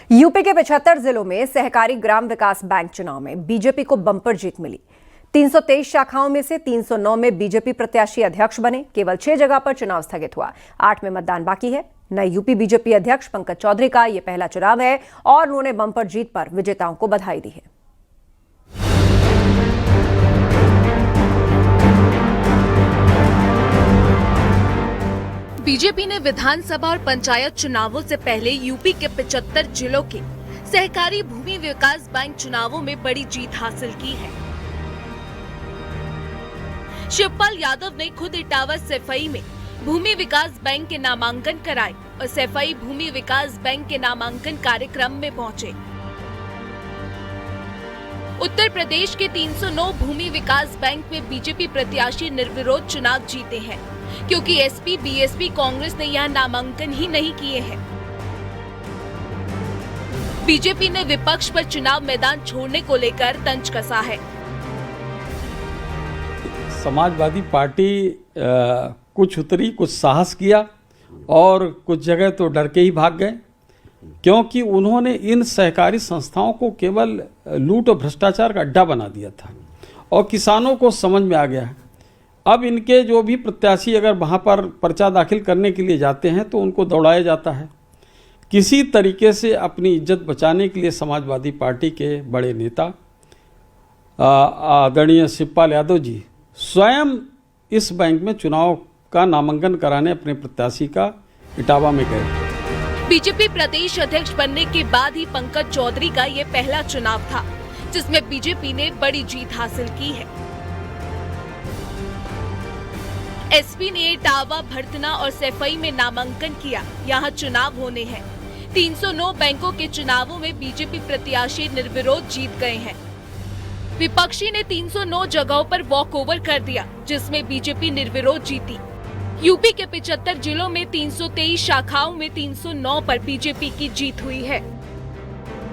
UP के 75 जिलों में सहकारी ग्राम विकास बैंक चुनाव में बीजेपी को बम्पर जीत मिली। 323 शाखाओं में से 309 में बीजेपी प्रत्याशी अध्यक्ष बने। केवल 6 जगह पर चुनाव स्थगित हुआ। 8 में मतदान बाकी है। नए यूपी बीजेपी अध्यक्ष पंकज चौधरी का यह पहला चुनाव है और उन्होंने बम्पर जीत पर विजेताओं को बधाई दी है। बीजेपी ने विधानसभा और पंचायत चुनावों से पहले यूपी के 75 जिलों के सहकारी भूमि विकास बैंक चुनावों में बड़ी जीत हासिल की है। शिवपाल यादव ने खुद इटावा सैफई में भूमि विकास बैंक के नामांकन कराए और सैफई भूमि विकास बैंक के नामांकन कार्यक्रम में पहुंचे। उत्तर प्रदेश के 309 भूमि विकास बैंक में बीजेपी प्रत्याशी निर्विरोध चुनाव जीते हैं, क्योंकि एसपी, बीएसपी, कांग्रेस ने यह नामांकन ही नहीं किए हैं। बीजेपी ने विपक्ष पर चुनाव मैदान छोड़ने को लेकर तंज कसा है। समाजवादी पार्टी कुछ उतरी, कुछ साहस किया और कुछ जगह तो डर के ही भाग गए, क्योंकि उन्होंने इन सहकारी संस्थाओं को केवल लूट और भ्रष्टाचार का अड्डा बना दिया था और किसानों को समझ में आ गया है। अब इनके जो भी प्रत्याशी अगर वहाँ पर पर्चा दाखिल करने के लिए जाते हैं तो उनको दौड़ाया जाता है। किसी तरीके से अपनी इज्जत बचाने के लिए समाजवादी पार्टी के बड़े नेता आदरणीय शिवपाल यादव जी स्वयं इस बैंक में चुनाव का नामांकन कराने अपने प्रत्याशी का इटावा में गए। बीजेपी प्रदेश अध्यक्ष बनने के बाद ही पंकज चौधरी का ये पहला चुनाव था जिसमें बीजेपी ने बड़ी जीत हासिल की है। एसपी ने इटावा, भरतना और सैफई में नामांकन किया। यहाँ चुनाव होने हैं। 309 बैंकों के चुनावों में बीजेपी प्रत्याशी निर्विरोध जीत गए हैं। विपक्षी ने 309 जगहों पर वॉक ओवर कर दिया, जिसमें बीजेपी निर्विरोध जीती। यूपी के 75 जिलों में 323 शाखाओं में 309 पर बीजेपी की जीत हुई है।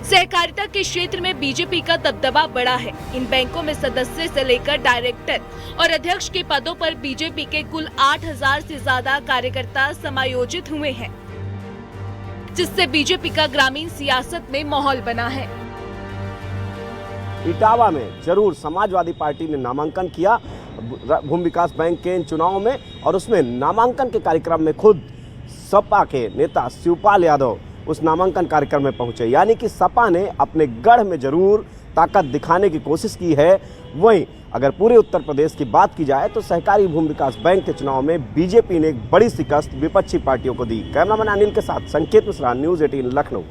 सहकारिता के क्षेत्र में बीजेपी का दबदबा बड़ा है। इन बैंकों में सदस्य से लेकर डायरेक्टर और अध्यक्ष के पदों पर बीजेपी के कुल 8000 से ज्यादा कार्यकर्ता समायोजित हुए हैं, जिससे बीजेपी का ग्रामीण सियासत में माहौल बना है। इटावा में जरूर समाजवादी पार्टी ने नामांकन किया भूमि विकास बैंक के इन चुनावों में, और उसमें नामांकन के कार्यक्रम में खुद सपा के नेता शिवपाल यादव उस नामांकन कार्यक्रम में पहुंचे। यानी कि सपा ने अपने गढ़ में जरूर ताकत दिखाने की कोशिश की है। वहीं अगर पूरे उत्तर प्रदेश की बात की जाए तो सहकारी भूमि विकास बैंक के चुनाव में बीजेपी ने एक बड़ी शिकस्त विपक्षी पार्टियों को दी। कैमरामैन अनिल के साथ संकेत मिश्रा, न्यूज़ 18 लखनऊ।